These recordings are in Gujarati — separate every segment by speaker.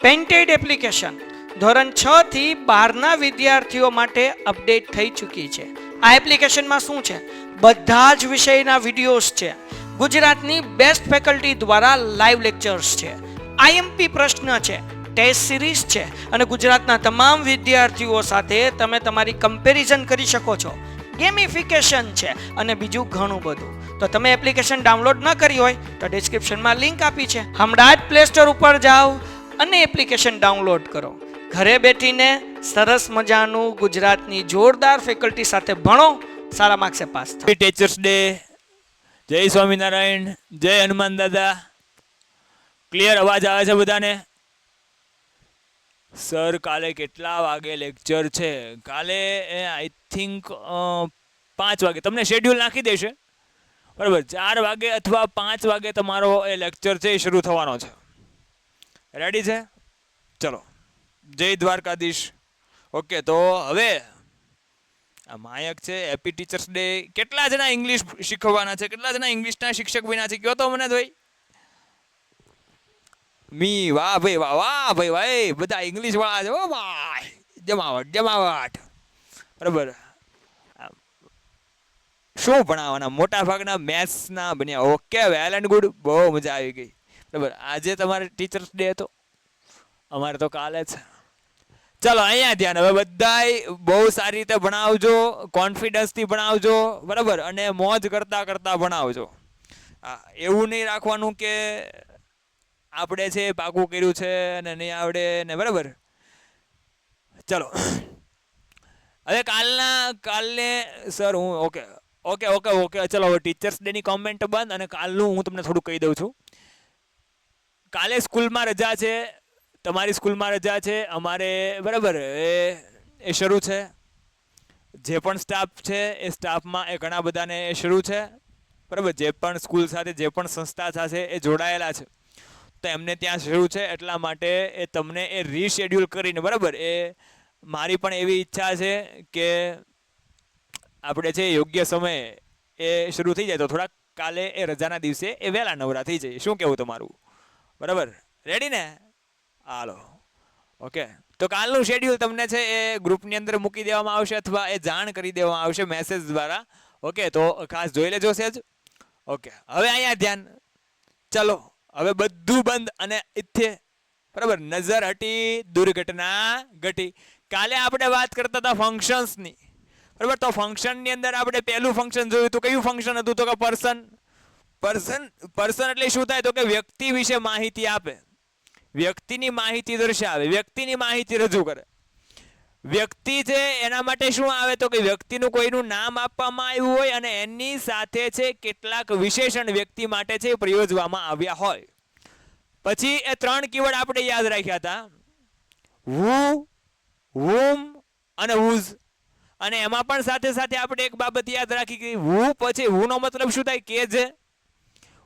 Speaker 1: પેન્ટેડ એપ્લિકેશન ધોરણ 6 થી 12ના વિદ્યાર્થીઓ માટે અપડેટ થઈ ચૂકી છે. આ એપ્લિકેશનમાં શું છે? બધા જ વિષયના વિડીયોઝ છે. ગુજરાતની બેસ્ટ ફેકલ્ટી દ્વારા લાઈવ લેક્ચર્સ છે. આઈએમપી પ્રશ્ન છે, ટેસ્ટ સિરીઝ છે અને ગુજરાતના તમામ વિદ્યાર્થીઓ સાથે તમે તમારી કમ્પેરિઝન કરી શકો છો. ગેમિફિકેશન છે અને બીજું ઘણું બધું. તો તમે એપ્લિકેશન ડાઉનલોડ ન કરી હોય તો ડિસ્ક્રિપ્શનમાં લિંક આપી છે. હમણાં જ પ્લે સ્ટોર ઉપર જાઓ અને એપ્લિકેશન ડાઉનલોડ કરો. ઘરે બેઠીને સરસ મજાનું ગુજરાતની જોરદાર ફેકલ્ટી સાથે ભણો, સારા માર્ક્સે પાસ થાઓ.
Speaker 2: Teachers day. જય સ્વામિનારાયણ, જય હનુમાન દાદા. ક્લિયર અવાજ આવે છે બધાને? સર કાલે કેટલા વાગે લેક્ચર છે? કાલે આઈ થિંક 5 વાગે તમને શેડ્યુલ નાખી દેશે, બરાબર. 4 વાગે અથવા 5 વાગે તમારો એ લેક્ચર છે એ શરૂ થવાનો છે. રેડી છે? ચલો, જય દ્વારકાધીશ. ઓકે, તો હવે આ માયક છે. Happy teachers day. કેટલા જણા ઇંગ્લિશ શીખવાના છે? કેટલા જણા ઇંગ્લિશના શિક્ષક બન્યા છે? કયો તો મને ભાઈ. વાહ ભાઈ, વાહ વાહ ભાઈ, ભાઈ બધા ઇંગ્લિશ વાળા છે. ઓ ભાઈ, જમાવટ જમાવટ, બરાબર. શું ભણાવવાના? મોટા ભાગના મેથ્સના બન્યા. ઓકે, વેલ એન્ડ ગુડ, બહુ મજા આવી ગઈ, બરાબર. આજે તમારે ટીચર્સ ડે હતો, અમારે તો કાલે જ. ચાલો અહીંયા ધ્યાન. હવે બધાય બહુ સારી રીતે ભણાવજો, કોન્ફિડન્સથી ભણાવજો, બરાબર, અને મોજ કરતા કરતા ભણાવજો. એવું નહીં રાખવાનું કે આપણે છે પાકું કર્યું છે ને નહીં આવડે ને, બરાબર. ચલો હવે કાલને સર હું ઓકે ઓકે ઓકે ઓકે ચલો હવે ટીચર્સ ડેની કોમેન્ટ બંધ અને કાલનું હું તમને થોડું કહી દઉં છું. કાલે સ્કૂલમાં રજા છે, તમારી સ્કૂલમાં રજા છે, અમારે, બરાબર, એ શરૂ છે. જે પણ સ્ટાફ છે એ સ્ટાફમાં એ ઘણા બધાને એ શરૂ છે, બરાબર. જે પણ સ્કૂલ સાથે જે પણ સંસ્થા સાથે એ જોડાયેલા છે તો એમને ત્યાં શરૂ છે. એટલા માટે એ તમને એ રીશેડ્યુલ કરીને, બરાબર, એ મારી પણ એવી ઈચ્છા છે કે આપણે છે યોગ્ય સમયે એ શરૂ થઈ જાય તો થોડાક કાલે એ રજાના દિવસે એ વહેલા નવરા થઈ જાય. શું કહેવું તમારું? બરાબર, રેડી ને? હાલો, ઓકે. તો કાલનું શેડ્યુલ તમને છે એ ગ્રુપની અંદર મૂકી દેવામાં આવશે અથવા એ જાણ કરી દેવામાં આવશે મેસેજ દ્વારા. ઓકે, તો ખાસ જોઈ લેજો સેજ. ઓકે, હવે અહીંયા ધ્યાન. ચલો હવે બધું બંધ અને ઇથે, બરાબર. નજર હટી, દુર્ઘટના ઘટી. કાલે આપણે વાત કરતા હતા ફંક્શન્સની, બરાબર. તો ફંક્શનની અંદર આપણે પહેલું ફંક્શન જોયું હતું. કયું ફંક્શન હતું? તો કે પર્સન. પર્સન એટલે શું થાય? તો કે વ્યક્તિ વિશે માહિતી આપે, વ્યક્તિની માહિતી દર્શાવે, વ્યક્તિની માહિતી રજૂ કરે. વ્યક્તિ છે એના માટે શું આવે? તો કે વ્યક્તિનું કોઈનું નામ આપવામાં આવ્યું હોય અને એની સાથે છે કેટલાક વિશેષણ વ્યક્તિ માટે છે પ્રયોજવામાં આવ્યા હોય. પછી એ 3 કીવર્ડ આપણે યાદ રાખ્યા હતા, હુ, હુમ અને હુઝ. અને એમાં પણ સાથે સાથે આપણે એક બાબત યાદ રાખી કે હુ પછી હુનો મતલબ શું થાય? કે જે.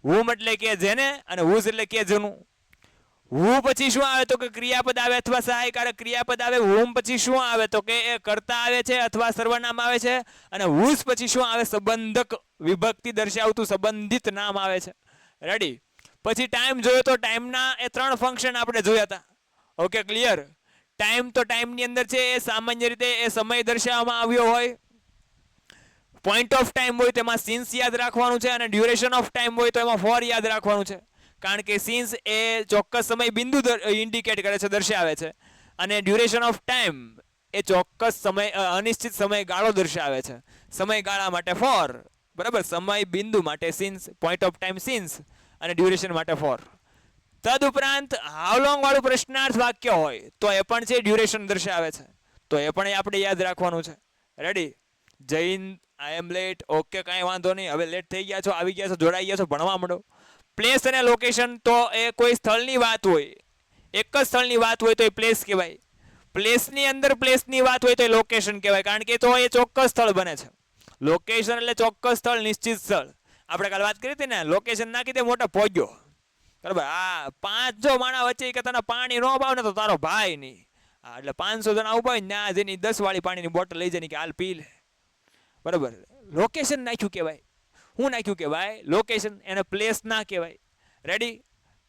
Speaker 2: હુમ એટલે કે જેને અને હુઝ એટલે કે જેનું. હુ પછી શું આવે? તો કે ક્રિયાપદ આવે અથવા સહાયકારક ક્રિયાપદ આવે. હુમ પછી શું આવે? તો કે એ કર્તા આવે છે અથવા સર્વનામ આવે છે. અને હુઝ પછી શું આવે? સંબંધક વિભક્તિ દર્શાવતું સંબંધિત નામ આવે છે. રેડી? પછી ટાઈમ જોયો તો ટાઈમના એ 3 ફંક્શન આપણે જોયા હતા. Okay, clear? ટાઈમ તો ટાઈમની અંદર છે એ સામાન્ય રીતે એ સમય દર્શાવવામાં આવ્યો હોય. પોઈન્ટ ઓફ ટાઈમ હોય તેમાં સિન્સ યાદ રાખવાનું છે અને ડ્યુરેશન ઓફ ટાઈમ હોય તો એમાં ફોર યાદ રાખવાનું છે. કારણ કે સિન્સ એ ચોક્કસ સમય બિંદુ ઇન્ડિકેટ કરે છે, દર્શાવે છે, અને ડ્યુરેશન ઓફ ટાઈમ એ ચોક્કસ સમય અનિશ્ચિત સમયગાળો દર્શાવે છે. સમયગાળા માટે ફોર, બરાબર. સમય બિંદુ માટે since, point of time since અને ડ્યુરેશન માટે ફોર. તદુપરાંત હાઉ લોંગ વાળું પ્રશ્નાર્થ વાક્ય હોય તો એ પણ છે ડ્યુરેશન દર્શાવે છે. તો એ પણ આપણે યાદ રાખવાનું છે. રેડી? જૈન, આઈ એમ લેટ. ઓકે, કાંઈ વાંધો નહીં. હવે લેટ થઈ ગયા છો, આવી ગયા છો, જોડાઈ ગયા છો, ભણવા માંડો. પ્લેસ અને લોકેશન તો એ કોઈ સ્થળની વાત હોય, એક જ સ્થળની વાત હોય તો એ પ્લેસ કહેવાય. પ્લેસની અંદર પ્લેસની વાત હોય તો એ લોકેશન કહેવાય, કારણ કે તો એ ચોક્કસ સ્થળ બને છે. લોકેશન એટલે ચોક્કસ સ્થળ, નિશ્ચિત સ્થળ. આપણે કાલે વાત કરી હતી ને, લોકેશન નાખી દે મોટો પહોંચ્યો, બરાબર. 5 માણા વચ્ચે કે તને પાણી ન ભાવ ને તો તારો ભાઈ નહીં. એટલે 500 જણા ઉભા હોય ને આ જેની 10 વાળી પાણીની બોટલ લઈ જાય કે હાલ પી લે, બરાબર. લોકેશન નાખ્યું કહેવાય. હું નાખ્યું કહેવાય? લોકેશન. એને પ્લેસ ના કહેવાય. રેડી?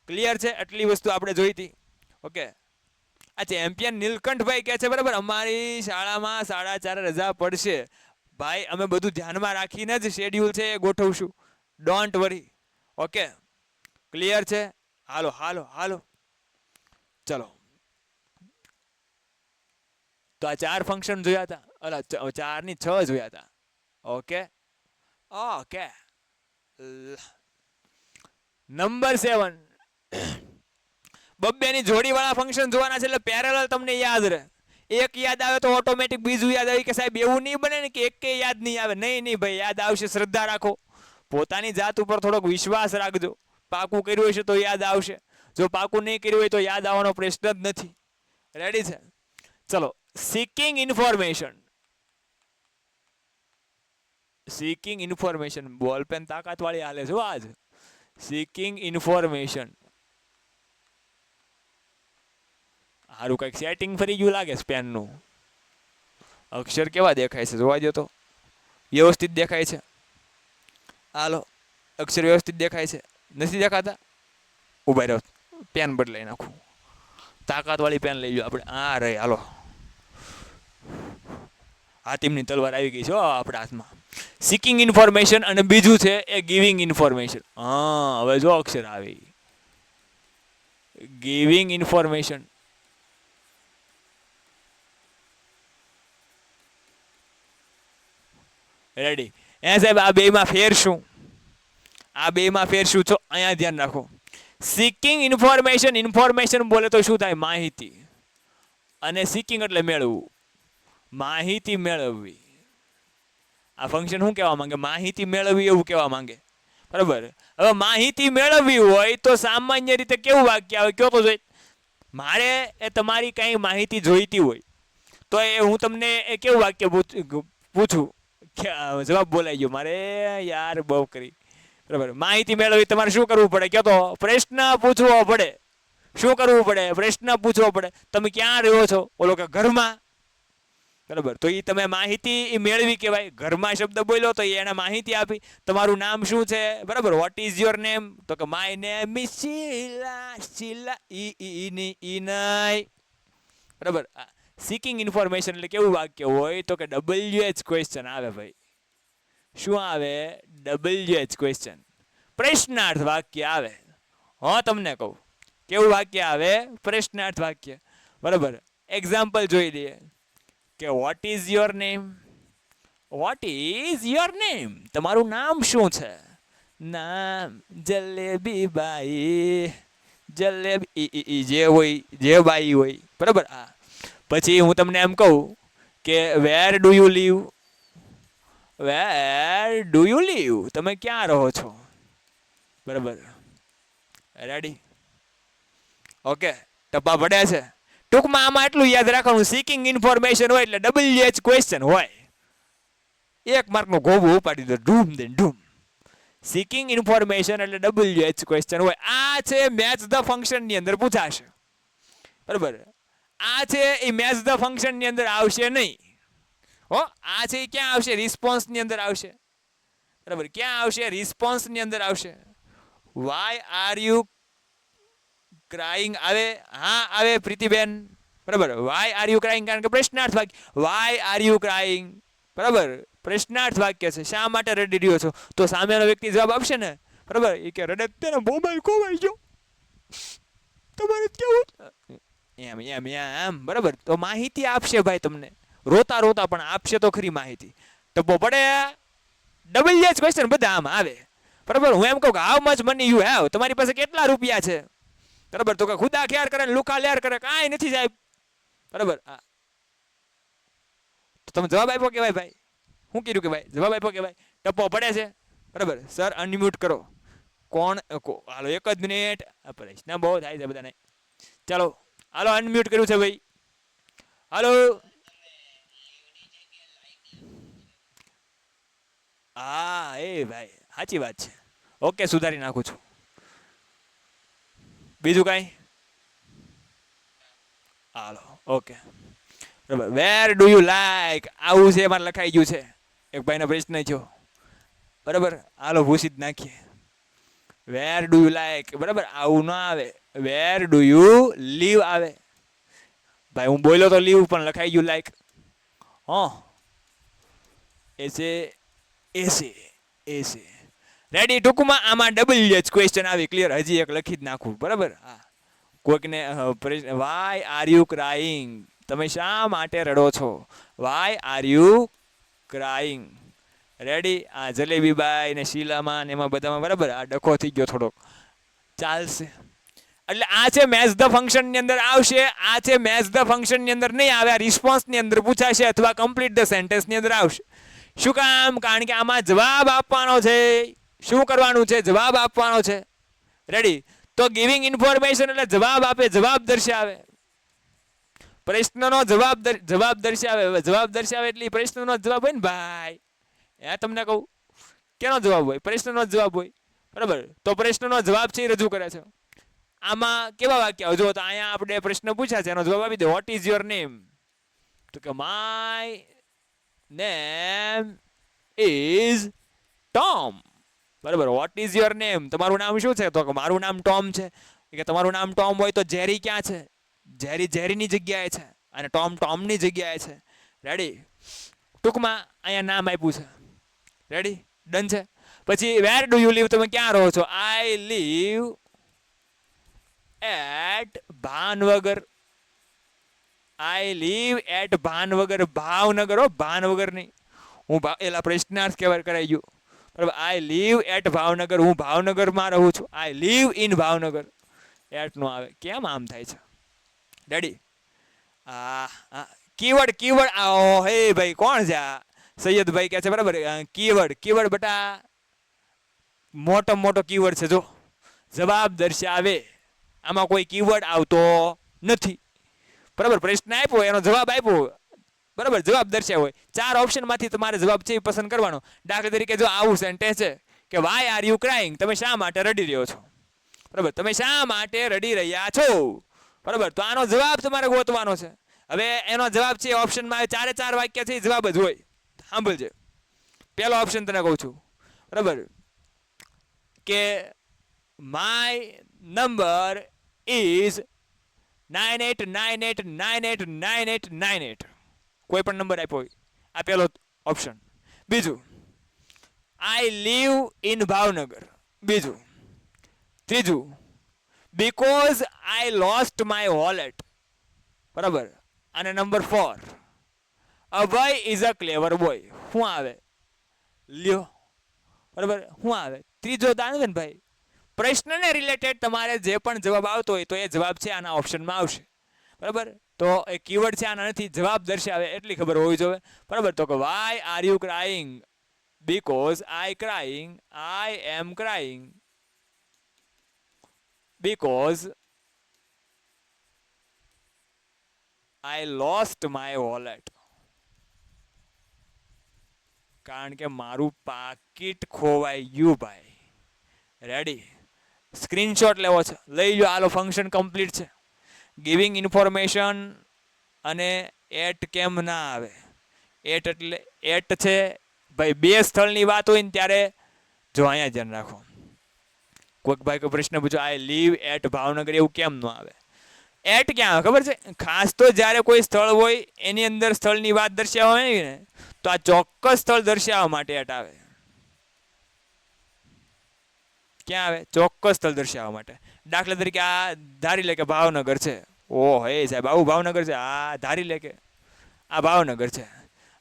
Speaker 2: ક્લિયર છે? આટલી વસ્તુ આપણે જોઈ હતી. ઓકે, આ ચેમ્પિયન નીલકંઠભાઈ કહે છે બરાબર અમારી શાળામાં 4:30 રજા પડશે ભાઈ અમે બધું ધ્યાનમાં રાખીને જ શેડ્યુલ છે એ ગોઠવશું ડોન્ટ વરી ઓકે ક્લિયર છે હાલો હાલો હાલો ચલો તો આ 4 ફંક્શન જોયા હતા અલા 4 ની 6 જોયા હતા ઓકે ઓકે નંબર 7 બબ્બેની જોડીવાળા ફંક્શન જોવાના છે એટલે પેરેલલ તમને યાદ રહે એક યાદ આવે તો ઓટોમેટિક બીજું યાદ આવે કે સાહેબ એવું નહીં બને ને કે એક યાદ નહીં આવે નહીં ભાઈ યાદ આવશે શ્રદ્ધા રાખો પોતાની જાત ઉપર થોડોક વિશ્વાસ રાખજો પાકું કર્યું હશે તો યાદ આવશે જો પાકું નહીં કર્યું હોય તો યાદ આવવાનો પ્રશ્ન જ નથી રેડી છે ચલો સીકિંગ ઇન્ફોર્મેશન બોલપેન તાકાત વાળી હાલે છે આજ સીકિંગ ઇન્ફોર્મેશન સારું કઈક સેટિંગ ફરી ગયું લાગે છે પેનનું અક્ષર કેવા દેખાય છે જોવા દો તો વ્યવસ્થિત દેખાય છે હાલો અક્ષર વ્યવસ્થિત દેખાય છે નથી દેખાતા ઉભા રહ્યો પેન બદલાઈ નાખું તાકાત વાળી પેન લઈ લો આપણે આ રહી હાલો હાથીમની તલવાર આવી ગઈ છે આપણા હાથમાં સીકિંગ ઇન્ફોર્મેશન અને બીજું છે એ ગિવિંગ ઇન્ફોર્મેશન હા હવે જો અક્ષર આવી ગિવિંગ ઇન્ફોર્મેશન રેડી સાહેબ આ બેમાં ફેર શું છો અહીંયા ધ્યાન રાખો સીકિંગ ઇન્ફોર્મેશન બોલે તો શું થાય માહિતી અને સીકિંગ એટલે મેળવવું માહિતી મેળવવી આ ફંક્શન શું કહેવા માંગે માહિતી મેળવવી એવું કહેવા માંગે બરાબર હવે માહિતી મેળવવી હોય તો સામાન્ય રીતે કેવું વાક્ય આવે કયો તો જોઈ મારે એ તમારી કઈ માહિતી જોઈતી હોય તો એ હું તમને એ કેવું વાક્ય પૂછું જવાબ બોલાઈ ગયો મારે યાર બહુ કરી બરાબર માહિતી મેળવવી તમારે શું કરવું પડે કયો તો પ્રશ્ન પૂછવો પડે શું કરવું પડે પ્રશ્ન પૂછવો પડે તમે ક્યાં રહ્યો છો ઓલો કે ઘરમાં બરાબર તો એ તમે માહિતી મેળવી કહેવાય ઘરમાં શબ્દ બોલ્યો તો એને માહિતી આપી તમારું નામ શું છે બરાબર વોટ ઇઝ યોર નેમ તો કે માય નેમ ઇઝ શીલા ઈ નહીં બરાબર સીકિંગ ઇન્ફોર્મેશન એટલે કેવું વાક્ય હોય તો કે WH ક્વેશ્ચન આવે ભાઈ શું આવે WH ક્વેશ્ચન પ્રશ્નાર્થ વાક્ય આવે તમને કહું કેવું વાક્ય આવે પ્રશ્નાર્થ વાક્ય બરાબર એક્ઝામ્પલ જોઈ લઈએ કે વોટ ઇઝ યોર નેમ તમારું નામ શું છે નામ જલેબી બાઈ જલેબી જે બાઈ હોય બરાબર હા પછી હું તમને એમ કહું કે વેર ડુ યુ લીવ તમે ક્યાં રહો છો બરાબર રેડી ઓકે ટપ્પા પડ્યા છે ટૂંકમાં આમાં એટલું યાદ રાખવાનું સીકિંગ ઇન્ફોર્મેશન હોય એટલે WH ક્વેશ્ચન હોય એક માર્કનો ગોબો ઉપાડી દો ઢૂમ દે ઢૂમ સીકિંગ ઇન્ફોર્મેશન એટલે WH ક્વેશ્ચન હોય આ છે મેચ ધ ફંક્શન ની અંદર પૂછાશે બરાબર આ છે એ મેચ ધ ફંક્શન ની અંદર આવશે નહીં આ છે ક્યાં આવશે રિસ્પોન્સ ની અંદર આવશે બરાબર ક્યાં આવશે રિસ્પોન્સ ની અંદર આવશે વાય આર યુ ક્રાઇંગ આવે હા આવે પ્રીતિબેન બરાબર વાય આર યુ ક્રાઇંગ કારણ કે પ્રશ્નાર્થ વાક્ય વાય આર યુ ક્રાઇંગ બરાબર પ્રશ્નાર્થ વાક્ય છે શા માટે રડી રહ્યો છો તો સામેનો વ્યક્તિ જવાબ આપશે ને બરાબર એ કે રડે તેનો મોબાઈલ ખોવાઈ ગયો તમારે કેવું એમ બરાબર તો માહિતી આપશે ભાઈ તમને રોતા પણ આપશે તો ખરી માહિતી ટપ્પો પડે WH ક્વેશ્ચન બધા આમ આવે બરાબર હું એમ કહું કે how much money you have તમારી પાસે કેટલા રૂપિયા છે બરાબર તો કે ખુદા ખ્યાર કરે લુકા લેર કરે કાંઈ નથી સાહેબ બરાબર તો તમે જવાબ આપ્યો કે ભાઈ શું કીધું કે ભાઈ જવાબ આપ્યો કે ભાઈ ટપ્પો પડે છે બરાબર સર અનમ્યુટ કરો કોણ હાલો એક જ મિનિટ પ્રશ્ન બહુ થાય છે બધાને ચાલો હાલો અનમ્યુટ કર્યું છે ભાઈ હાલો હા એ ભાઈ સાચી વાત છે ઓકે સુધારી નાખું છું બીજું કાંઈ હાલો ઓકે બરાબર વેર ડુ યુ લાઈક આવું છે એમાં લખાઈ ગયું છે એક ભાઈનો પ્રશ્ન થયો બરાબર હાલો ભૂસી જ નાખીએ વેર ડુ યુ લાઈક બરાબર આવું ના આવે વેર ડુ યુ લીવ આવે ભાઈ હું બોલ્યો તો લીવ પણ લખાઈ ગયું લાઈક એસે એસે એસે રેડી. ટૂંકમાં આમાં WH ક્વેશ્ચન આવી ક્લિયર. હજી એક લખી જ નાખું બરાબર. હા કોઈકને વાય આર યુ ક્રાઇંગ, તમે શા માટે રડો છો? Why are you crying. Ready. આ જલેબીબાઈ ને શીલામાં ને એમાં બધામાં બરાબર આ ડખો થઈ ગયો થોડોક, ચાલશે. એટલે આ છે મેચ ધ ફંક્શન ની અંદર આવશે, આ છે મેચ ધ ફંક્શન ની અંદર નહીં આવે, આ રિસ્પોન્સ ની અંદર પૂછાશે અથવા કમ્પ્લીટ ધ સેન્ટેન્સ ની અંદર આવશે. શું કામ? કારણ કે આમાં જવાબ આપવાનો છે. શું કરવાનું છે? જવાબ આપવાનો છે. રેડી. તો ગિવિંગ ઇન્ફોર્મેશન એટલે જવાબ આપે, જવાબ દર્શાવે, પ્રશ્નનો જવાબ દર્શાવે. જવાબ દર્શાવે એટલે પ્રશ્નનો જવાબ હોય ને ભાઈ. તમને કહું કેનો જવાબ હોય? પ્રશ્નનો જવાબ હોય બરાબર. તો પ્રશ્નનો જવાબ છે એ રજૂ કરે છે. આમાં કેવા વાક્ય? જો તો અહીંયા આપણે પ્રશ્ન પૂછ્યા છે, એનો જવાબ આપી દે. What is your name? તો કે માય નેમ ઇઝ ટોમ. બરાબર. What is your name? તમારું નામ શું છે? તો કે મારું નામ ટોમ છે. કે તમારું નામ ટોમ હોય તો જેરી ક્યાં છે? જેરી જેરીની જગ્યાએ છે અને ટોમ ટોમની જગ્યાએ છે. રેડી. ટૂંકમાં અહીંયા નામ આપ્યું છે. રેડી. ડન છે. પછી વેર ડુ યુ લીવ? તમે ક્યાં રહો છો? I live at Bhanvagar. I live at Bhanvagar. Bhavnagar હો, ભાનવગર નહીં. હું એલા પ્રશ્નાર્થ કહેવાય કરાઈ ગયું બરાબર. આઈ લીવ એટ ભાવનગર. હું ભાવનગરમાં રહું છું. I live in Bhavnagar. At નો આવે. કેમ આમ થાય છે? રેડી. કીવર્ડ કીવર્ડ આવો. હે ભાઈ કોણ છે આ? સૈયદભાઈ કહે છે બરાબર. કીવર્ડ કીવર્ડ બેટા મોટો મોટો કીવર્ડ છે. જો જવાબ દર્શાવે, આમાં કોઈ કીવર્ડ આવતો નથી બરાબર. પ્રશ્ન આપ્યો એનો જવાબ આપ્યો બરાબર. જવાબ દર્શાવ્યો હોય. 4 ઓપ્શનમાંથી તમારે જવાબ છે એ પસંદ કરવાનો. દાખલા તરીકે જો આવું સેન્ટેન્સ છે કે વાય આર યુ ક્રાઇંગ? તમે શા માટે રડી રહ્યો છો? બરાબર. તમે શા માટે રડી રહ્યા છો? બરાબર. તો આનો જવાબ તમારે ગોતવાનો છે. હવે એનો જવાબ છે ઓપ્શનમાં 4 વાક્ય છે, જવાબ જ હોય. સાંભળજે. પહેલો ઓપ્શન તને કહું છું બરાબર કે માય નંબર ઇઝ 9898989898. કોઈ પણ નંબર આપ્યો હોય. આ પહેલો ઓપ્શન. બીજું આઈ લીવ ઇન ભાવનગર. બીજું. ત્રીજું because I lost my wallet. બરાબર. અને number 4 Abhay is a clever boy. શું આવે? લ્યો બરાબર. શું આવે? ત્રીજો દાન ને ભાઈ. પ્રશ્નને રિલેટેડ તમારે જે પણ જવાબ આવતો હોય તો એ જવાબ છે આના ઓપ્શનમાં આવશે બરાબર. તો એ કીવર્ડ છે આના નથી, જવાબ દર્શાવે એટલી ખબર હોવી જોઈએ બરાબર. તો કે why are you crying? Because I crying. I am crying because I lost my wallet. કારણ કે મારું પાકીટ ખોવાઈ ગયું ભાઈ. રેડી. સ્ક્રીનશોટ લેવો છે, લઈ લો. આલો ફંક્શન કમ્પ્લીટ છે. ગિવિંગ ઇન્ફોર્મેશન અને એટ કેમ ના આવે? એટ એટલે એટ છે ભાઈ. 2 સ્થળની વાત હોય ને ત્યારે જો અહીંયા ધ્યાન રાખો. કોઈક ભાઈ કોઈ પ્રશ્ન પૂછો આઈ લીવ એટ ભાવનગર, એવું કેમ ન આવે? એટ ક્યાં આવે ખબર છે? ખાસ તો જ્યારે કોઈ સ્થળ હોય એની અંદર સ્થળની વાત દર્શાવવા હોય ને તો આ ચોક્કસ સ્થળ દર્શાવવા માટે એટ આવે. ક્યાં આવે? ચોક્કસ સ્થળ દર્શાવવા માટે. દાખલા તરીકે આ ધારી લે કે ભાવનગર છે. ઓહ હે સાહેબ આવું ભાવનગર છે? આ ધારી લે કે આ ભાવનગર છે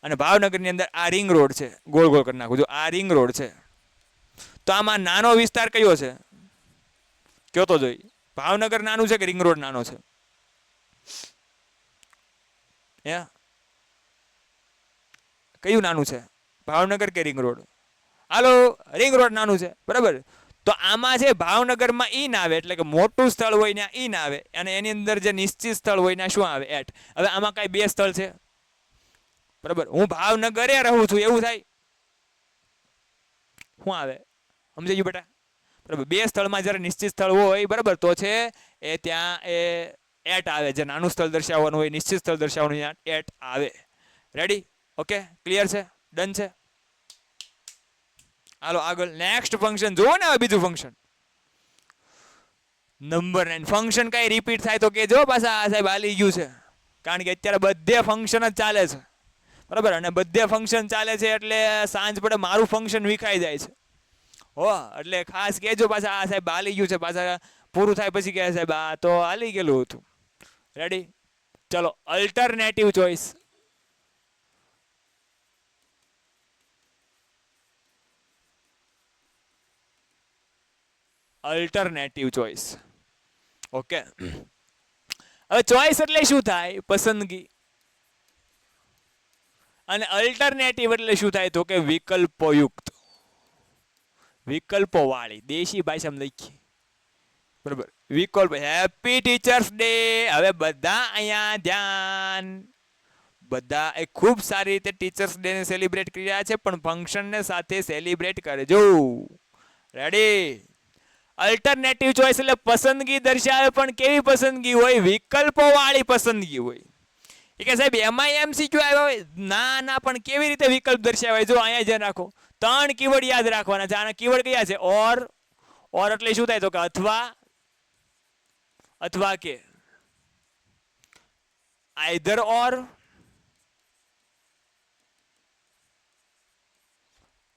Speaker 2: અને ભાવનગરની અંદર આ રિંગ રોડ છે. ગોળ ગોળ કરી નાખું. જો આ રિંગ રોડ છે તો આમાં નાનો વિસ્તાર કયો છે? કયો તો જોઈ. ભાવનગર નાનું છે કે રિંગ રોડ નાનો છે? કયું નાનું છે? ભાવનગર કે રિંગ રોડ? હાલો રિંગ રોડ નાનું છે બરાબર. તો આમાં છે ભાવનગરમાં ઈ ના આવે એટલે કે મોટું સ્થળ હોય ને ઈ ના આવે અને એની અંદર જે નિશ્ચિત સ્થળ હોય ને શું આવે? એટ. હવે આમાં કઈ 2 સ્થળ છે બરાબર. હું ભાવનગરે રહું છું એવું થાય? શું આવે? સમજાઈ ગયું બેટા બરાબર. 2 સ્થળમાં જ્યારે નિશ્ચિત સ્થળ હોય બરાબર તો છે એ ત્યાં એ એટ આવે. જે નાનું સ્થળ દર્શાવવાનું હોય, નિશ્ચિત સ્થળ દર્શાવવાનું હોય એટ આવે. રેડી? ઓકે ક્લિયર છે? ડન છે? હાલો આગળ નેક્સ્ટ ફંક્શન જુઓ ને. હવે બીજું ફંક્શન નંબર 9. ફંક્શન કઈ રિપીટ થાય તો કેજો પાછા સાહેબ હાલી ગયું છે. કારણ કે અત્યારે બધે ફંક્શન જ ચાલે છે, બરાબર, અને બધે ફંક્શન ચાલે છે એટલે સાંજ પડે મારું ફંક્શન વિખાઈ જાય છે. હો એટલે ખાસ કહેજો પાછા આ સાહેબ હાલી ગયું છે, પાછા પૂરું થાય પછી કહે સાહેબ આ તો હાલી ગયેલું હતું. રેડી, ચલો alternative choice. Alternative choice. Okay, હવે ચોઇસ એટલે શું થાય? પસંદગી. અને અલ્ટરનેટિવ એટલે શું થાય? તો કે વિકલ્પોયુક્ત, વિકલ્પો વાળી, દેશી ભાષામાં લખી, બરાબર, વિકલ્પ. Happy teachers day. હવે બધા અહીંયા ધ્યાન, બધા એ ખૂબ સારી રીતે ટીચર્સ ડે ને સેલિબ્રેટ કરી રહ્યા છે, પણ ફંક્શનને સાથે સેલિબ્રેટ કરજો. રેડી, અલ્ટરનેટિવ ચોઇસ એટલે પસંદગી દર્શાવે, પણ કેવી પસંદગી હોય? વિકલ્પો વાળી પસંદગી હોય. એ કે સાહેબ એમાં એમસીક્યુ આવ્યા હોય? ના ના, પણ કેવી રીતે વિકલ્પ દર્શાવાય? જો અહીંયા ધ્યાન રાખો, 3 કીવર્ડ યાદ રાખવાના છે. આના કીવર્ડ કયા છે? ઓર. ઓર એટલે શું થાય? તો કે અથવા, અથવા કે, આઈધર ઓર,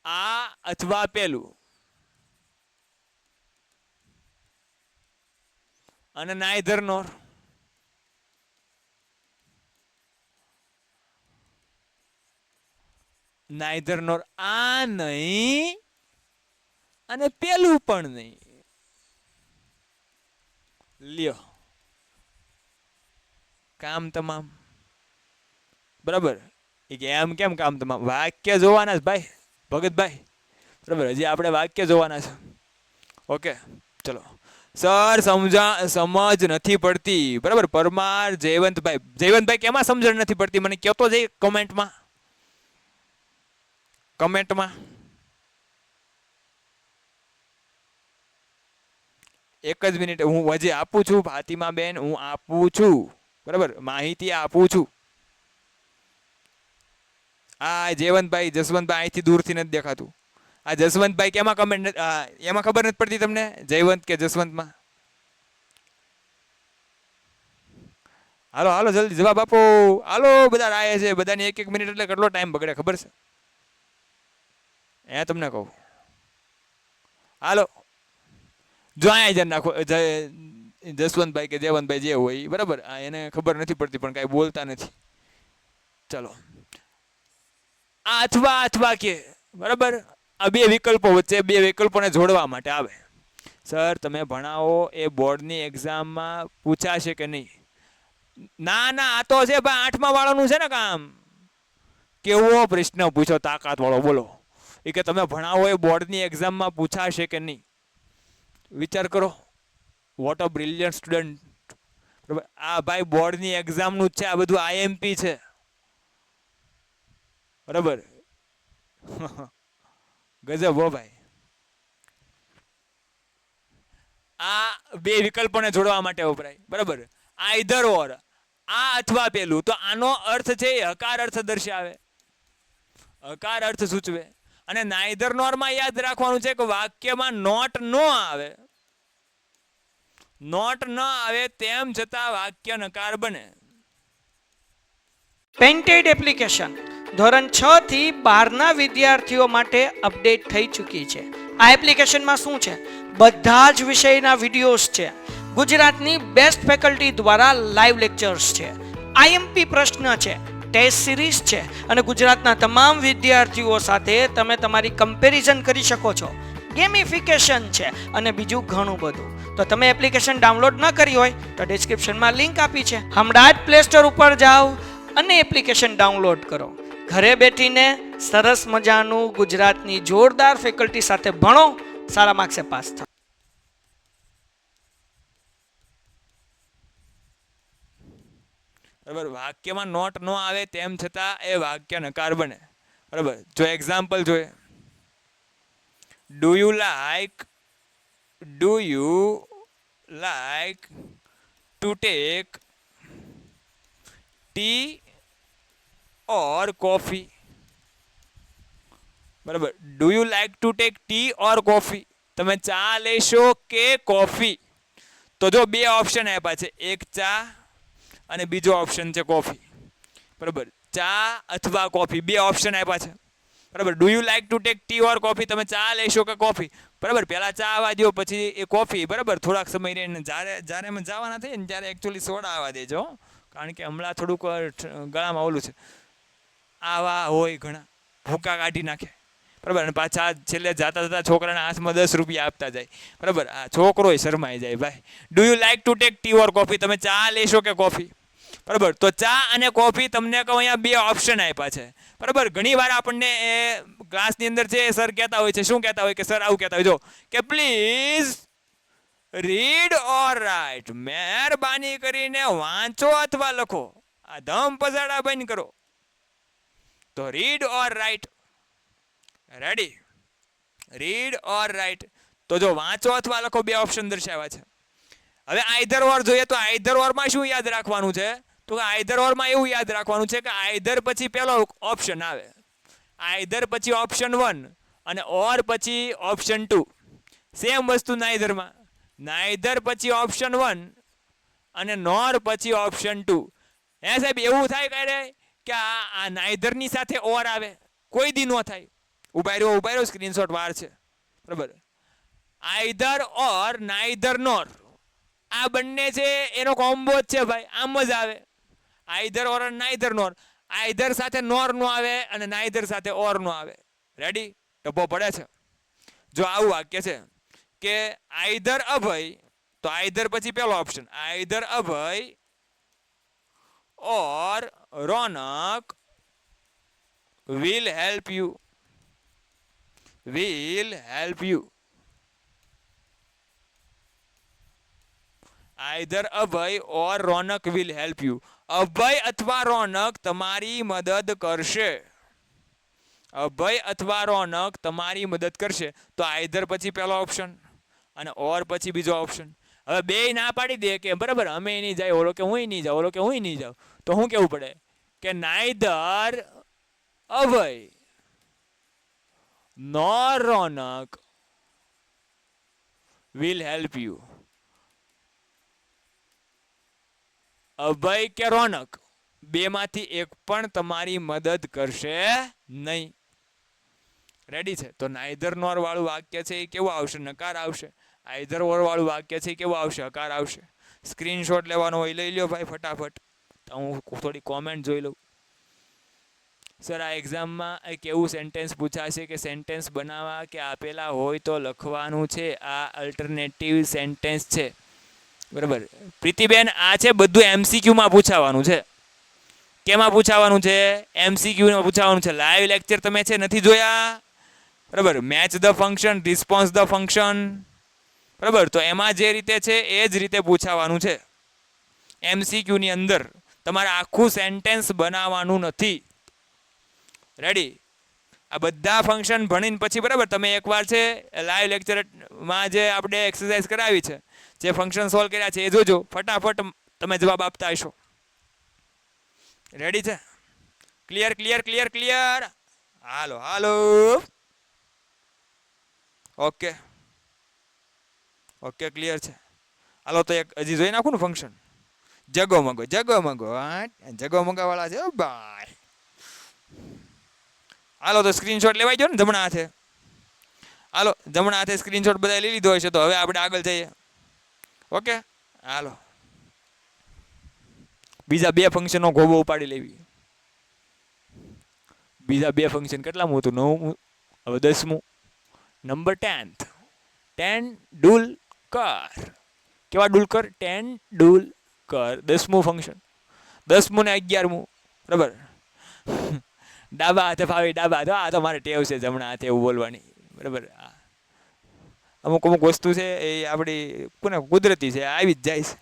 Speaker 2: આ અથવા પેલું, અને નાઈધર નોર. નાઈધર નોર, આ નહીં અને પેલું પણ નહીં. લ્યો, કામ તમામ. બરાબર, એ કે એમ કેમ કામ તમામ? વાક્ય જોવાના છે ભાઈ ભગતભાઈ, બરાબર, હજી આપણે વાક્ય જોવાના છે. ઓકે, ચલો. સર સમજ નથી પડતી, બરાબર. પરમાર જયવંતભાઈ, જયવંતભાઈ કેમાં સમજણ નથી પડતી? મને કહેતો જઈ કમેન્ટમાં, કમેન્ટમાં. એક જ મિનિટ, હું હજી આપું છું ફાતિમા બેન, હું આપું છું, બરાબર, માહિતી આપું છું. આ જયવંતભાઈ, જસવંતભાઈ અહીંથી દૂરથી નથી દેખાતું. આ જસવંતભાઈ કેમાં કમેન્ટ, એમાં ખબર નથી પડતી તમને, જયવંત કે જસવંતમાં? હાલો હાલો જલ્દી જવાબ આપો. હાલો, બધા રાય છે, બધાની 1-1 મિનિટ એટલે કેટલો ટાઈમ બગડે ખબર છે? એ તમને કહું. હાલો, જો અહીંયા જ નાખો, જસવંતભાઈ કે જયવંતભાઈ જે હોય, બરાબર, એને ખબર નથી પડતી પણ કાંઈ બોલતા નથી. ચલો, આ અથવા અથવા કે, બરાબર, આ બે વિકલ્પો વચ્ચે, બે વિકલ્પોને જોડવા માટે આવે. સર તમે ભણાવો એ બોર્ડની એક્ઝામમાં પૂછાશે કે નહીં? ના ના, આ તો છે ભાઈ 8મા વાળાનું છે ને કામ. કેવો પ્રશ્ન પૂછો તાકાત વાળો, બોલો. એ કે તમે ભણાવો એ બોર્ડની એક્ઝામમાં પૂછાશે કે નહીં? વિચાર કરો, વોટ અ બ્રિલિયન્ટ સ્ટુડન્ટ. બરાબર, આ ભાઈ બોર્ડની એક્ઝામનું જ છે, આ બધું આઈએમપી છે, બરાબર. ગજબ હો ભાઈ. આ બે વિકલ્પોને જોડવા માટે વપરાય, બરાબર. આઈધર ઓર, આ અથવા પેલું, તો આનો અર્થ છે હકાર અર્થ દર્શાવે, હકાર અર્થ સૂચવે. અને નાઈધર નોર માં યાદ રાખવાનું છે કે વાક્યમાં નોટ ન આવે, નોટ ન આવે તેમ છતાં વાક્ય નકાર બને.
Speaker 1: પેન્ટેડ એપ્લિકેશન ધોરણ 6 થી 12ના વિદ્યાર્થીઓ માટે અપડેટ થઈ ચૂકી છે. આ એપ્લિકેશનમાં શું છે? બધા જ વિષયના વિડીયોઝ છે. ગુજરાતની બેસ્ટ ફેકલ્ટી દ્વારા લાઈવ લેક્ચર્સ છે, આઈએમપી પ્રશ્ન છે, ટેસ્ટ સિરીઝ છે, અને ગુજરાતના તમામ વિદ્યાર્થીઓ સાથે તમે તમારી કમ્પેરિઝન કરી શકો છો. ગેમિફિકેશન છે અને બીજું ઘણું બધું. તો તમે એપ્લિકેશન ડાઉનલોડ ન કરી હોય તો ડિસ્ક્રિપ્શનમાં લિંક આપી છે, હમણાં જ પ્લે સ્ટોર ઉપર જાઓ અને એપ્લિકેશન ડાઉનલોડ કરો. ઘરે બેઠીને સરસ મજાનું ગુજરાતની જોરદાર ફેકલ્ટી સાથે ભણો, સારા માર્ક્સે પાસ થાઓ.
Speaker 2: બરાબર, વાક્યમાં નોટ ન આવે તેમ છતાં એ વાક્ય નકાર બને. બરાબર, જો એક્ઝામ્પલ જોઈએ, do you like to take tea or coffee? બરાબર, do you like to take tea or coffee? તમે ચા લેશો કે કોફી? તો જો બે ઓપ્શન આપ્યા છે, એક ચા અને બીજો ઓપ્શન છે કોફી. બરાબર, ચા અથવા કોફી, બે ઓપ્શન આપ્યા છે. બરાબર, do you like to take tea or coffee, તમે ચા લેશો કે કોફી? બરાબર, પહેલા ચા આવવા દો, પછી એ કોફી. બરાબર, થોડાક સમય રહીને જ્યારે અમે જવાના થઈએ ને ત્યારે એકચ્યુઅલી સોડા આવવા દેજો, કારણ કે હમણાં થોડુંક ગળામાં ઓલું છે. આવા હોય ઘણા ભૂકા કાઢી નાખે. બરાબર, અને પાછા છેલ્લે જાતા જતા છોકરાના હાથમાં 10 રૂપિયા આપતા જાય. બરાબર, આ છોકરો શરમાઈ જાય. ભાઈ, do you like to take tea or coffee, તમે ચા લેશો કે કોફી? બરાબર, તો ચા અને કોફી તમને કહું અહીંયા બે ઓપ્શન આપ્યા છે. બરાબર, ઘણી વાર આપણને ક્લાસની અંદર છે સર કહેતા હોય છે, શું કહેતા હોય કે સર આવું કહેતા હોય, જો કે પ્લીઝ રીડ ઓર રાઇટ, મહેરબાની કરીને વાંચો અથવા લખો. આ ધમ પઝાડા બંધ કરો. તો રીડ ઓર રાઇટ, રેડી, રીડ ઓર રાઇટ. તો જો વાંચો અથવા લખો બે ઓપ્શન દર્શાવ્યા છે. હવે આઈધર ઓર જોઈએ તો આઈધર ઓરમાં શું યાદ રાખવાનું છે? તો આઈધર ઓરમાં એવું યાદ રાખવાનું છે કે આઈધર પછી પહેલો ઓપ્શન આવે, આઈધર પછી ઓપ્શન 1 અને ઓર પછી ઓપ્શન 2. સેમ વસ્તુ નાઈધરમાં, નાઈધર પછી ઓપ્શન 1 અને નોર પછી ઓપ્શન 2. હે સાહેબ, એવું થાય ક્યારે કે આ નાઈધરની સાથે ઓર આવે? કોઈ દી ન થાય. ઉભા રહ્યો, સ્ક્રીનશોટ વાર છે. બરાબર, આઈધર ઓર, નાઈધર નોર, આ બંને છે એનો કોમ્બો જ છે ભાઈ, આમ જ આવે. આઈધર ઓર અને નાઈધર નોર. આઈધર સાથે નોર નો આવે અને નાઈધર સાથે ઓર નો આવે. રેડી? ટપો પડે છે. જો આવું વાક્ય છે કે આઈધર અભય, તો આઈધર પછી પેલો option, either Abhay or Ronak will help you, will help you. Either Abhay or Ronak will help you. Abhay અથવા રોનક તમારી મદદ કરશે. અભય અથવા રોનક તમારી મદદ કરશે. તો આઈધર પછી પહેલો ઓપ્શન અને ઓર પછી બીજો ઓપ્શન. હવે બે ના પાડી દે કે બરાબર અમે નહીં જાય, ઓલો કે હું નહીં જાઉં, ઓલો કે હું નહીં જાઉં, તો શું કેવું પડે કે neither Abhay nor Ronak will help you. Abhay કે રોનક બેમાંથી એક પણ તમારી મદદ કરશે નહીં. રેડી છે? તો નાઈધર નોર વાળું વાક્ય છે એ કેવું આવશે? નકાર આવશે. આઈધર ઓર વાળું વાક્ય છે એ કેવું આવશે? હકાર આવશે. સ્ક્રીનશોટ લેવાનો હોય લઈ લ્યો ભાઈ ફટાફટ. હું થોડી કોમેન્ટ જોઈ લઉં. સર, આ એક્ઝામમાં એક એવું સેન્ટેન્સ પૂછાશે કે સેન્ટેન્સ બનાવવા કે આપેલા હોય તો લખવાનું છે. આ અલ્ટરનેટિવ સેન્ટેન્સ છે. બરાબર પ્રીતિબેન, આ છે બધું એમસીક્યુમાં પૂછાવાનું છે. કેમાં પૂછાવાનું છે? એમસીક્યુમાં પૂછાવાનું છે. લાઈવ લેક્ચર તમે છે નથી જોયા? બરાબર, match the function, response the function. બરાબર, તો એમાં જે રીતે છે એ જ રીતે પૂછાવાનું છે. એમસીક્યુની અંદર તમારે આખું સેન્ટેન્સ બનાવવાનું નથી. રેડી? આ બધા ફંક્શન ભણીને પછી બરાબર તમે એકવાર છે લાઈવ લેક્ચરમાં જે આપણે એક્સરસાઇઝ કરાવી છે, જે ફંક્શન સોલ્વ કર્યા છે એ જોજો, ફટાફટ તમે જવાબ આપતા હશો. રેડી છે? Clear clear clear clear? Hello hello. Okay okay, clear છે. હાલો તો એક હજી જોઈ નાખું ને ફંક્શન. જગો મગો, જગો મગો, જગો મગા વાળા છે ભાઈ. હાલો તો સ્ક્રીનશોટ લેવાઈ ગયો ને જમણા હાથે? હાલો, જમણા હાથે સ્ક્રીનશોટ બધા લઈ લીધો હશે. તો હવે આપણે આગળ જઈએ. ઓકે, હાલો. બીજા બે ફંક્શનનો ગોબો ઉપાડી લેવી. બીજા બે ફંક્શન કેટલામું હતું? 9મું. હવે 10મું. Number 10th. તેંડુલકર. કેવા ડુલકર? તેંડુલકર. 10મું ફંક્શન. 10મું ને 11મું. બરાબર. ડાબા હાથે ફાવી ડાબા હાથે. આ તો મારે ટેવ છે જમણા હાથે એવું બોલવાની. બરાબર. અમુક અમુક વસ્તુ છે એ આપણી કોને કુદરતી છે, આવી જ જાય છે.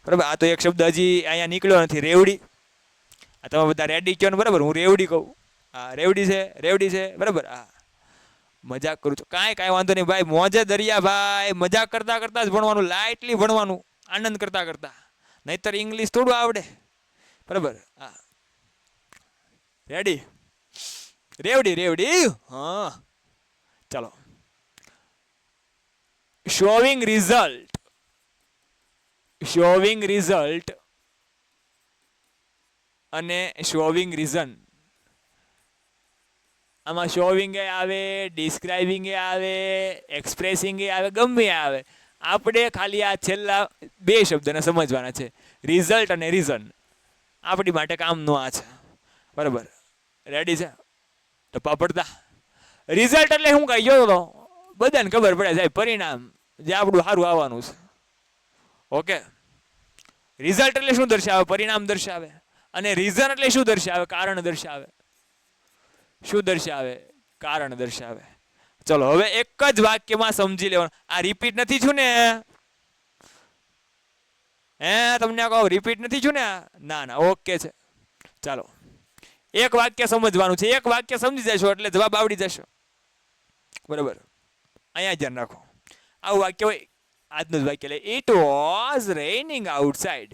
Speaker 2: બરાબર. આ તો એક શબ્દ હજી અહીંયા નીકળ્યો નથી, રેવડી. આ તમે બધા રેડી કહો ને? બરાબર, હું રેવડી કહું. હા, રેવડી છે, રેવડી છે. બરાબર. હા, મજાક કરું છું. કાંઈ વાંધો નહીં ભાઈ, મોજે દરિયા ભાઈ. મજાક કરતા કરતા જ ભણવાનું, લાઇટલી ભણવાનું, આનંદ કરતા કરતા. નહીતર ઇંગ્લિશ થોડું આવડે. બરાબર. હા, રેડી? રેવડી રેવડી. હા, ચાલો. Showing result. શોવિંગ રિઝલ્ટ અને શોવિંગ રીઝન. આમાં શોવિંગ એ આવે, ડિસ્ક્રાઇબિંગ એ આવે, એક્સપ્રેસિંગ એ આવે, ગમે એ આવે. આપણે ખાલી આ છેલ્લા બે શબ્દને સમજવાના છે, રિઝલ્ટ અને રીઝન. આપણી માટે કામનું આ છે. બરાબર, રેડી છે? ટપ્પા પડતા. રિઝલ્ટ એટલે શું કહી ગયો તો બધાને ખબર પડે સાહેબ, પરિણામ જે આપણું સારું આવવાનું છે. ઓકે, રિઝલ્ટ એટલે શું દર્શાવે? પરિણામ દર્શાવે. અને રીઝન એટલે શું દર્શાવે? કારણ દર્શાવે. શું દર્શાવે? કારણ દર્શાવે. ચલો હવે એક જ વાક્યમાં સમજી લેવાનું. આ રિપીટ નથી છું ને? તમને કહું રિપીટ નથી છું ને? ના ના, ઓકે છે. ચાલો, એક વાક્ય સમજવાનું છે. એક વાક્ય સમજી જશો એટલે જવાબ આવડી જશો. બરાબર, અહીંયા ધ્યાન રાખો. આવું વાક્ય હોય, આજનું જ વાક્ય લે. It was રેઇનિંગ outside.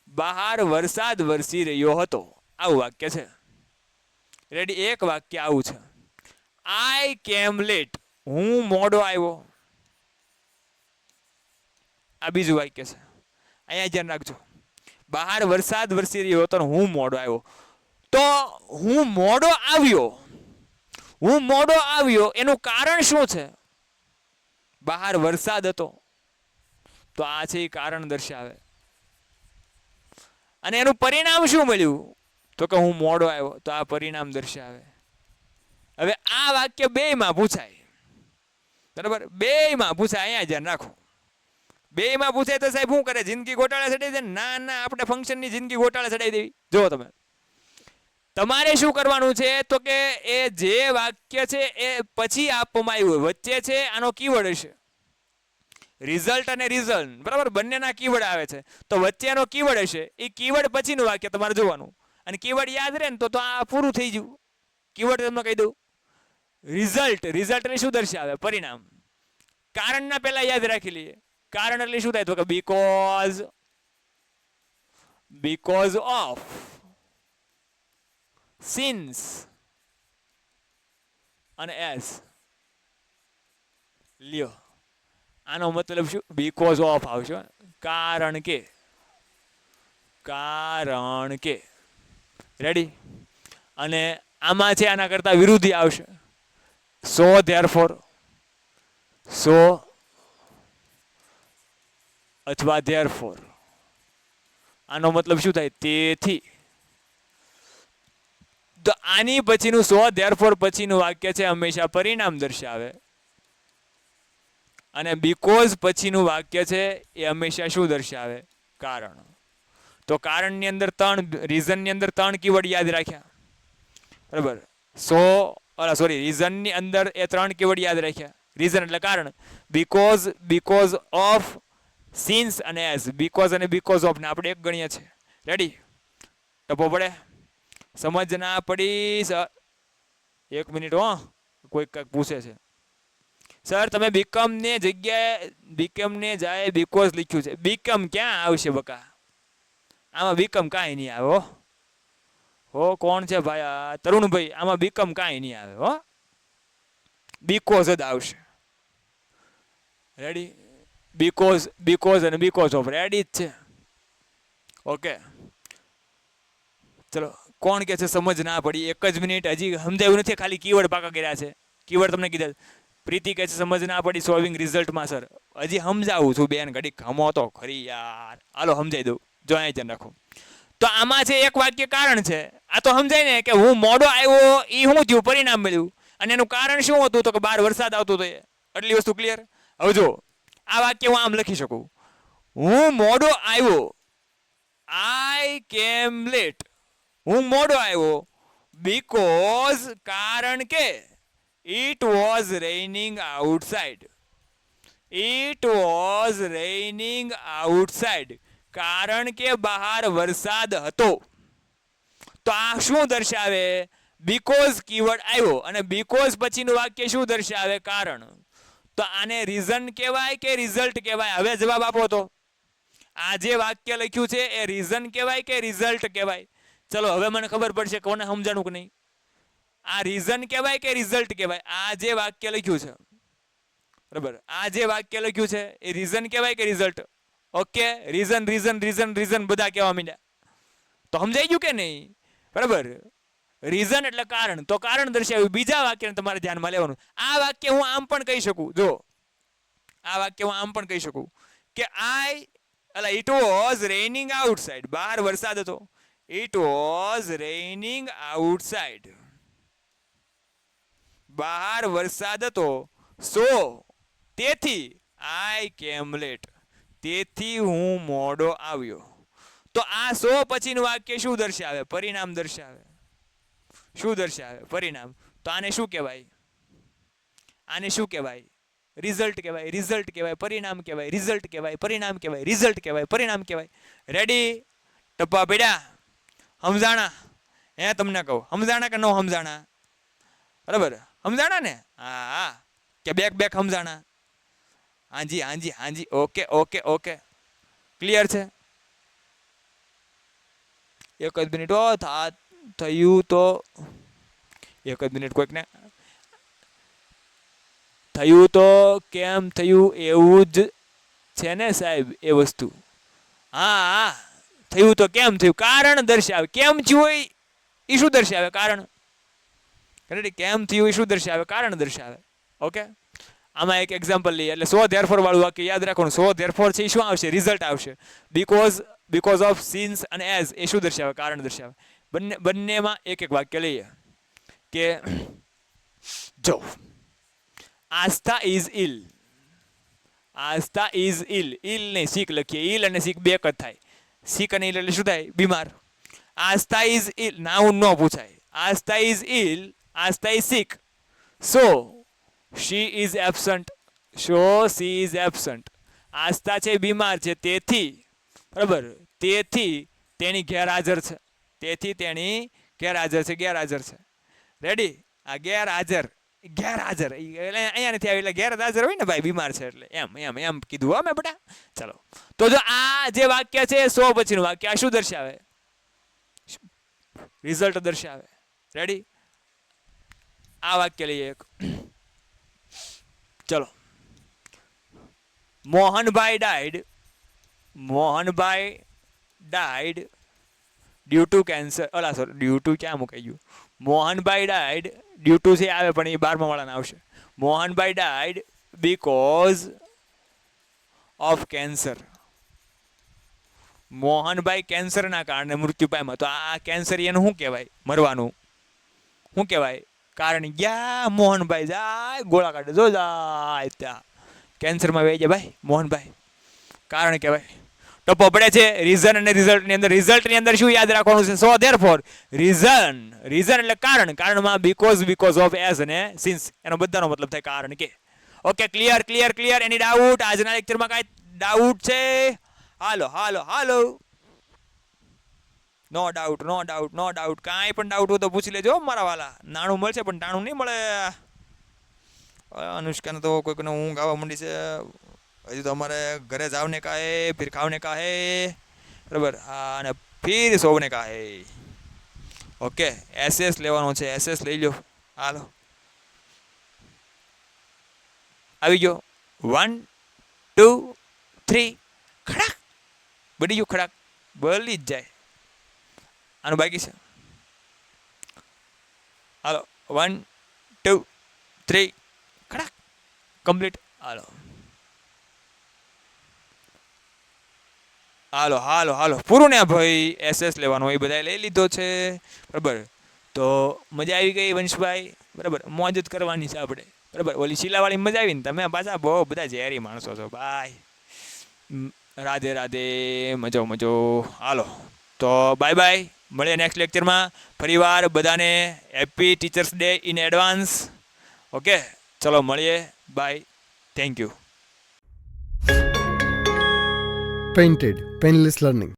Speaker 2: બહાર વરસાદ વરસી રહ્યો હતો. આવું વાક્ય છે. રેડી? એક વાક્ય આવું છે. આઈ કેમ લેટ. હું મોડો આવ્યો. આ બીજું વાક્ય છે. અહીંયા ધ્યાન રાખજો. બહાર વરસાદ વરસી રહ્યો હતો, હું મોડો આવ્યો. તો હું મોડો આવ્યો, હું મોડો આવ્યો એનું કારણ શું છે? બહાર વરસાદ હતો, તો આ છે એ કારણ દર્શાવે. અને એનું પરિણામ શું મળ્યું? તો કે હું મોડો આવ્યો, તો આ પરિણામ દર્શાવે. હવે આ વાક્ય બેયમાં પૂછાય. બરાબર, બેયમાં પૂછાય. અહીંયા ધ્યાન રાખો. બેયમાં પૂછાય તો સાહેબ શું કરે? જિંદગી ગોટાળા ચડાવી દે? ના ના, આપણે ફંક્શનની જિંદગી ગોટાળા ચડાવી દેવી. જો તમે, તમારે શું કરવાનું છે તો કે એ જે વાક્ય છે એ પછી આપવામાં આવ્યું હોય, વચ્ચે છે આનો કીવર્ડ હશે, રિઝલ્ટ અને રીઝન. બરાબર, બંનેના કીવર્ડ આવે છે. તો વચ્ચેનો કીવર્ડ હશે, એ કીવર્ડ પછીનું વાક્ય તમારે જોવાનું. અને કીવર્ડ યાદ રહે ને તો આ પૂરું થઈ ગયું. કીવર્ડ તમને કહી દઉં, રિઝલ્ટ. રિઝલ્ટ એટલે શું દર્શાવે? પરિણામ. કારણના પહેલા યાદ રાખી લઈએ. કારણ એટલે શું થાય? તો કે બીકોઝ ઓફ, સિન્સ અને એસ. લ્યો, આનો મતલબ શું? બીકોઝ ઓફ આવશે, કારણ કે. કારણ કે. રેડી? અને આમાં છે આના કરતા વિરુદ્ધી આવશે, સો ધેરફોર. સો અથવા ધેરફોર. આનો મતલબ શું થાય? તેથી. તો આની પછીનું સો ધેરફોર પછીનું વાક્ય છે હંમેશા પરિણામ દર્શાવે. અને બીકોઝ પછીનું વાક્ય છે એ હંમેશા શું દર્શાવે? કારણ. તો કારણની અંદર 3, રીઝનની અંદર 3 કીવર્ડ યાદ રાખ્યા. બરાબર, રીઝનની અંદર એ 3 કીવર્ડ યાદ રાખ્યા. રીઝન એટલે કારણ, બીકોઝ ઓફ, સિન્સ અને એઝ. બીકોઝ અને બીકોઝ ઓફ ને આપણે એક ગણીએ છીએ. રેડી? ટપો પડે? સમજ ના પડી? એક મિનિટ હો, કોઈ કંઈક પૂછે છે. સર તમે બીકમ ને જગ્યાએ બીકમ ને જાય બીકોઝ લખ્યું છે. બીકમ ક્યાં આવશે બકા? આમાં બીકમ કાંઈ નહીં આવે હો. કોણ છે ભાઈ? તરુણભાઈ. આમાં બીકમ કાંઈ નહીં આવે હો, બીકોઝ જ આવશે. રેડી? બીકોઝ અને બીકોઝ ઓફ. રેડી જ છે? ઓકે, ચલો. કોણ કે છે સમજ ના પડી? એક જ મિનિટ, હજી સમજાયું નથી, ખાલી કીવર્ડ પાકા કર્યા છે. કીવર્ડ તમને કીધા. પ્રીતિ કે છે સમજ ના પડી સોલ્વિંગ રિઝલ્ટમાં. સર હજી સમજાવું છું બેન, ઘડીક ખમો તો ખરી યાર. હાલો સમજાઈ દઉં. જો અહીં ધ્યાન રાખો. તો આમાં છે એક વાક્ય કારણ છે. આ તો સમજાય ને કે હું મોડો આવ્યો, એ શું થયું? પરિણામ મળ્યું. અને એનું કારણ શું હતું? તો કે બહાર વરસાદ આવતો હતો. આટલી વસ્તુ ક્લિયર? હવે જો આ વાક્ય હું આમ લખી શકું, હું મોડો આવ્યો, આઈ કેમ લેટ. હું મોડો આવ્યો બીકોઝ, કારણ કે it was રેઇનિંગ outside. It was રેઇનિંગ outside. કારણ કે બહાર વરસાદ હતો. તો આ શું દર્શાવે? બીકોઝ કીવર્ડ આવ્યો અને બીકોઝ પછીનું વાક્ય શું દર્શાવે? કારણ. તો આને રીઝન કહેવાય કે રિઝલ્ટ કહેવાય? હવે જવાબ આપો તો. આ જે વાક્ય લખ્યું છે એ રીઝન કહેવાય કે રિઝલ્ટ કહેવાય? ચલો હવે મને ખબર પડશે કોને સમજાણું કે નહીં. આ રીઝન કહેવાય કે રિઝલ્ટ કહેવાય? આ જે વાક્ય લખ્યું છે, બરાબર, આ જે વાક્ય લખ્યું છે એ રીઝન કહેવાય કે result? Okay, reason reason reason reason બધા કહેવા માંડ્યા. તો સમજાઈ ગયું કે નહીં? બરાબર. રીઝન એટલે કારણ, તો કારણ દર્શાવ્યું. બીજા વાક્યને તમારે ધ્યાનમાં લેવાનું. આ વાક્ય હું આમ પણ કહી શકું, જો આ વાક્ય હું આમ પણ કહી શકું કે ઇટ વોઝ રેઇનિંગ આઉટસાઇડ, બહાર વરસાદ હતો. ઇટ વોઝ રેઇનિંગ આઉટસાઇડ, બહાર વરસાદ હતો. સો તેથી આઈ કેમ લેટ, તેથી હું મોડો આવ્યો. તો આ સો પછીનું વાક્ય શું દર્શાવે? પરિણામ દર્શાવે. શું દર્શાવે? પરિણામ. તો આને શું કહેવાય? આને શું કહેવાય? રિઝલ્ટ કહેવાય. રિઝલ્ટ કહેવાય, પરિણામ કહેવાય. રિઝલ્ટ કહેવાય, પરિણામ કહેવાય. રિઝલ્ટ કહેવાય, પરિણામ કહેવાય. રેડી? ટપ્પા પડ્યા? સમજાણા? હે તમને કહું, સમજાણા કે ન સમજાણા? બરાબર, સમજાણા ને? હા, કે બેક બેક સમજાણા? હાજી હાજી હાજી, ઓકે ઓકે ઓકે, ક્લિયર છે? એક જ મિનિટ થયું તો એક જ મિનિટ, કોઈકને થયું તો કેમ થયું એવું જ છે ને સાહેબ એ વસ્તુ. હા, થયું તો કેમ થયું, કારણ દર્શાવે. કેમ થયું હોય એ શું દર્શાવે? કારણ. કેમ થયું એ શું દર્શાવે? કારણ દર્શાવે. ઓકે, આમાં એક એક્ઝામ્પલ લઈએ. એટલે સો ધેરફોર વાળું વાક્ય યાદ રાખવાનું. સો ધેરફોર છે એ શું આવશે? રિઝલ્ટ આવશે. બીકોઝ ઓફ, સિન્સ અને એઝ એ શું દર્શાવે? કારણ દર્શાવે. બંનેમાં એક એક વાક્ય લઈએ કે જો આસ્થા ઇઝ ઇલ, આસ્થા ઇઝ ઇલ. ઇલ ને સિક લખીએ. ઇલ અને સિક બે જ થાય. સિક અને ઇલ એટલે શું થાય? બીમાર. આસ્થા ઇઝ ઇલ, નાઉન ન પૂછાય. Astha is ill, Astha is sick. So she is absent. So she is absent. Astha છે બીમાર છે, તેથી બરાબર, તેથી તેની ગેરહાજર છે. તેથી તેની ગેરહાજર છે. ગેરહાજર છે. રેડી? આ ગેરહાજર, ગેરહાજર એટલે અહીંયા નથી આવી એટલે ગેરહાજર હોય ને ભાઈ, બીમાર છે એટલે એમ એમ એમ કીધું. હો મેં બેટા. ચલો, તો જો આ જે વાક્ય છે સો પછીનું વાક્ય, આ શું દર્શાવે? રિઝલ્ટ દર્શાવે. રેડી? આ વાક્ય લઈએ એક. ચલો, Mohanbhai died, Mohanbhai died due to cancer. ઓલા સોરી, ડ્યુ ટુ ક્યાં મુકાઈ ગયું? મોહનભાઈ ડાઈડ, ડ્યુ ટુ છે આવે પણ એ 12મા વાળાને આવશે. Mohanbhai died because of cancer. Mohanbhai કેન્સરના કારણે મૃત્યુ પામ્યા. તો આ કેન્સર એનું શું કહેવાય? મરવાનું શું કહેવાય? કારણ. ગયા મોહનભાઈ જાય ગોળા કાઢે, જો જાય ત્યાં કેન્સરમાં વહી જાય ભાઈ મોહનભાઈ. કારણ કહેવાય. ટપ્પો પડે છે. રીઝન અને રિઝલ્ટની અંદર, રિઝલ્ટની અંદર શું યાદ રાખવાનું છે? સો ધેરફોર. રીઝન, રીઝન એટલે કારણ. કારણમાં બીકોઝ ઓફ, એઝ અને સિન્સ, એનો બધાનો મતલબ થાય કારણ કે. Okay, clear clear clear. Any doubt? આજના લેક્ચરમાં કાંઈ ડાઉટ છે? Hello hello hello. No doubt, no doubt, no doubt. કાંઈ પણ ડાઉટ હોય તો પૂછી લેજો મારા વાલા. નાણું મળશે પણ ટાણું નહીં મળે. અનુષ્કાને તો કોઈકને ઊંઘ આવવા માંડી છે. હજી તો અમારે ઘરે જાવને કા હે, ફિર ખાવને કા હે. બરાબર, હા, અને ફિર સોવને કા હે. ઓકે, એસએસ લેવાનો છે. એસએસ લઈ લો. હાલો, આવી ગયો. 1 2 3 ખડાક બળી ગયું. ખડાક બળી જ જાય. આનું બાકી છે. હાલો, 1 2 3 ખડાક કમ્પ્લીટ. હાલો હાલો હાલો હાલો, પૂરું ને ભાઈ. એસએસ લેવાનો એ બધાએ લઈ લીધો છે. બરાબર, તો મજા આવી ગઈ વંશભાઈ? બરાબર, મોજ જ કરવાની છે આપણે. બરાબર, ઓલી શીલાવાળી મજા આવી ને? તમે પાછા બહુ બધા ઝેરી માણસો છો ભાઈ. રાધે રાધે, મજો મજો. હાલો, તો બાય બાય. મળીએ નેક્સ્ટ લેક્ચરમાં. ફરીવાર બધાને happy teachers day in advance. Okay, ચલો મળીએ. Bye, thank you.
Speaker 3: Painted, Painless Learning.